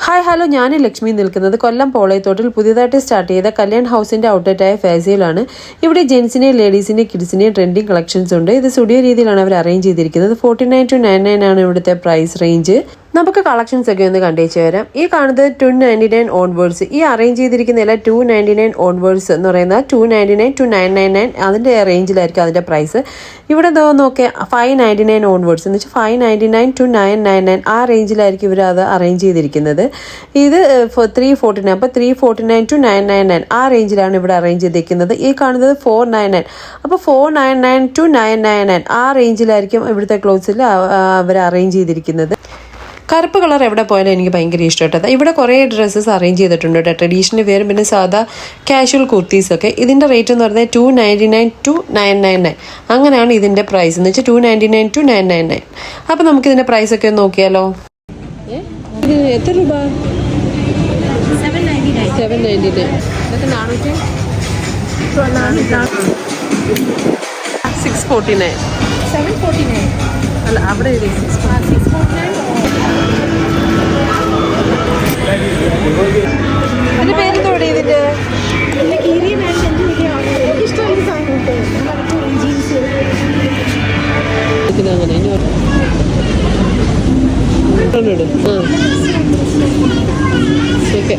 Hi hello, ഞാൻ ലക്ഷ്മി നിൽക്കുന്നത് കൊല്ലം പോളയത്തോട്ടിൽ പുതിയതായിട്ട് സ്റ്റാർട്ട് ചെയ്ത കല്യാൺ ഹൗസിന്റെ ഔട്ട്ലെറ്റായ ഫാസിയിലാണ്. ഇവിടെ ജെൻസിനെയും ലേഡീസിനെയും കിഡ്സിനെയും ട്രെൻഡിങ് കളക്ഷൻസ് ഉണ്ട്. ഇത് സ്റ്റുഡിയോ രീതിയിലാണ് അവർ അറേഞ്ച് ചെയ്തിരിക്കുന്നത്. 49 to 99 ആണ് ഇവിടുത്തെ പ്രൈസ് റേഞ്ച്. നമുക്ക് കളക്ഷൻസ് ഒക്കെ ഒന്ന് കണ്ടേച്ചു വരാം. ഈ കാണുന്നത് 299 ഓൺവേർഡ്സ്. ഈ അറേഞ്ച് ചെയ്തിരിക്കുന്ന എല്ലാം 299 ഓൺവേർഡ്സ് എന്ന് പറയുന്നത് 299 to 999 അതിന്റെ റേഞ്ചിലായിരിക്കും അതിന്റെ പ്രൈസ്. ഇവിടെ നോക്കിയാൽ 599 ഓൺവേർഡ്സ് എന്ന് വെച്ചാൽ 599 to 999 ആ റേഞ്ചിലായിരിക്കും ഇവർ അത് അറേഞ്ച് ചെയ്തിരിക്കുന്നത്. ഇത് 349, അപ്പോൾ 349 to 999 ആ റേഞ്ചിലാണ് ഇവിടെ അറേഞ്ച് ചെയ്തിരിക്കുന്നത്. ഈ കാണുന്നത് 499, അപ്പോൾ 499 to 999 ആ റേഞ്ചിലായിരിക്കും ഇവിടുത്തെ ക്ലോത്ത്സിൽ അവർ അറേഞ്ച് ചെയ്തിരിക്കുന്നത്. കറുപ്പ് കളർ എവിടെ പോയാലും എനിക്ക് ഭയങ്കര ഇഷ്ടപ്പെട്ടത്. ഇവിടെ കുറേ ഡ്രസ്സസ് അറേഞ്ച് ചെയ്തിട്ടുണ്ട് കേട്ടോ, ട്രഡീഷണൽ വെയർ, പിന്നെ സാധാ കാഷ്വൽ കുർത്തീസൊക്കെ. ഇതിൻ്റെ റേറ്റ് എന്ന് പറഞ്ഞാൽ 299 to 999 അങ്ങനെയാണ് ഇതിൻ്റെ പ്രൈസ് എന്ന് വെച്ചാൽ 299 to 999. അപ്പോൾ നമുക്കിതിൻ്റെ പ്രൈസൊക്കെ ഒന്ന് നോക്കിയാലോ. എത്ര രൂപ? 799. ഇതൊക്കെ 649. 749 അല്ല, അവിടെ 649. അതിന്റെ പേരെന്തോടെ? ഇതിന്റെ അങ്ങനെ ഓക്കെ.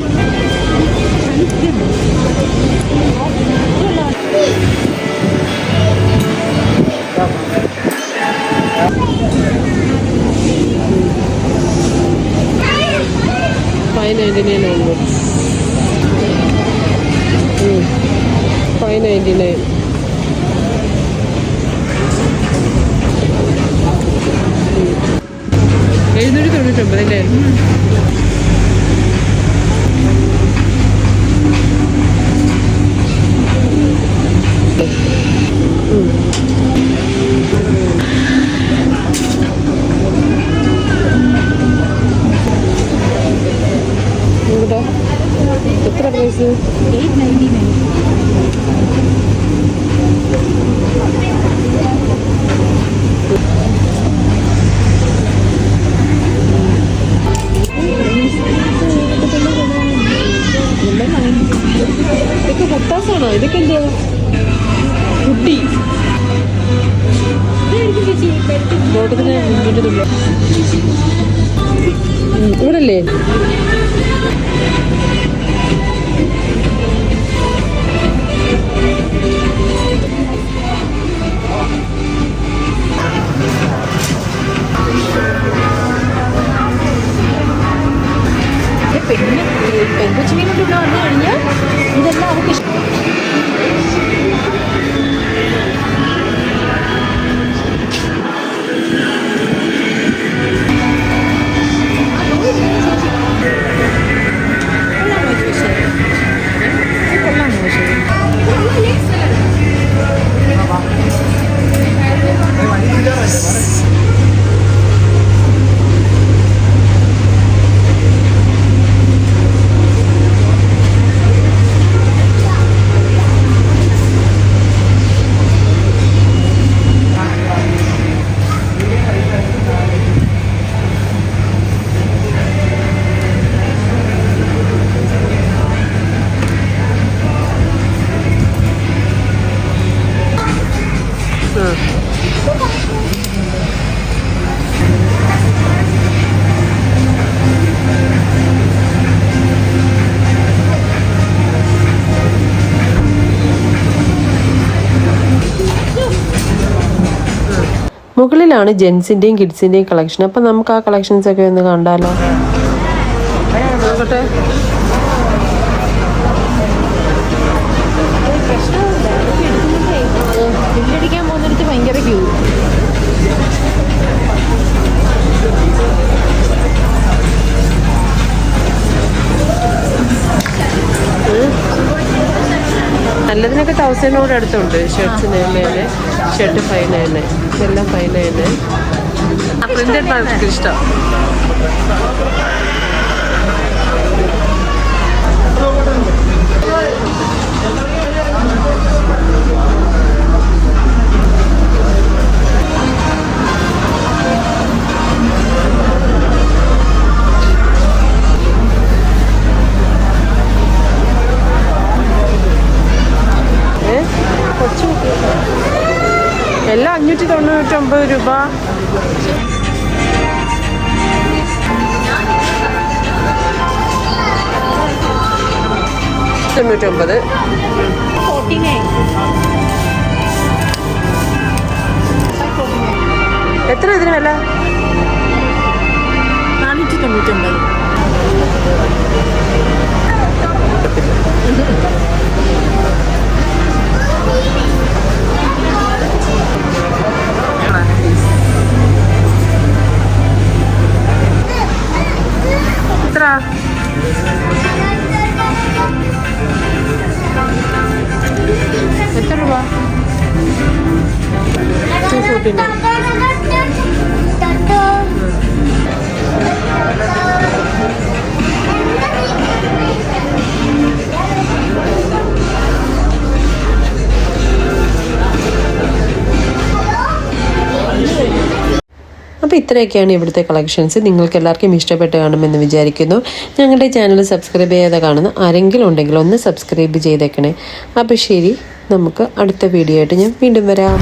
$599 onwards. $599. $799 അല്ലേ? എത്ര പ്രൈസ്? 899. ഇതൊക്കെ കുട്ടാസാണോ? ഇതൊക്കെ എന്തോ കുട്ടി തോട്ടത്തിന് ഇവിടെ അല്ലേ? പെൺകൊച്ചുമീനോട്ട് ഇവിടെ വന്നു കഴിഞ്ഞാൽ ഇതെല്ലാം അവർക്ക് ഇഷ്ടം. മുകളിലാണ് ജെൻസിൻ്റെയും കിഡ്സിൻ്റെയും കളക്ഷൻ. അപ്പം നമുക്ക് ആ കളക്ഷൻസ് ഒക്കെ ഒന്ന് കണ്ടാലോ. നോക്കട്ടെ. ബില്ലടിക്കാൻ പോകുന്നിടത്ത് ഭയങ്കര ക്യൂ. നല്ലതിനൊക്കെ 1000 അടുത്തുണ്ട്. ഷർട്ട്സിന് തന്നെ ഷർട്ട് 599, ഇതെല്ലാം 599. പ്രിന്റഡ് നമുക്ക് ഇഷ്ടം. 250 രൂപ. 99. 49. എത്ര ഇതിന് വില? 499. എത്ര? എത്ര രൂപ? 249. അപ്പോൾ ഇത്രയൊക്കെയാണ് ഇവിടുത്തെ കളക്ഷൻസ്. നിങ്ങൾക്ക് എല്ലാവർക്കും ഇഷ്ടപ്പെട്ട് കാണുമെന്ന് വിചാരിക്കുന്നു. ഞങ്ങളുടെ ചാനൽ സബ്സ്ക്രൈബ് ചെയ്യാതെ കാണുന്ന ആരെങ്കിലും ഉണ്ടെങ്കിൽ ഒന്ന് സബ്സ്ക്രൈബ് ചെയ്തേക്കണേ. അപ്പോൾ ശരി, നമുക്ക് അടുത്ത വീഡിയോ ആയിട്ട് ഞാൻ വീണ്ടും വരാം.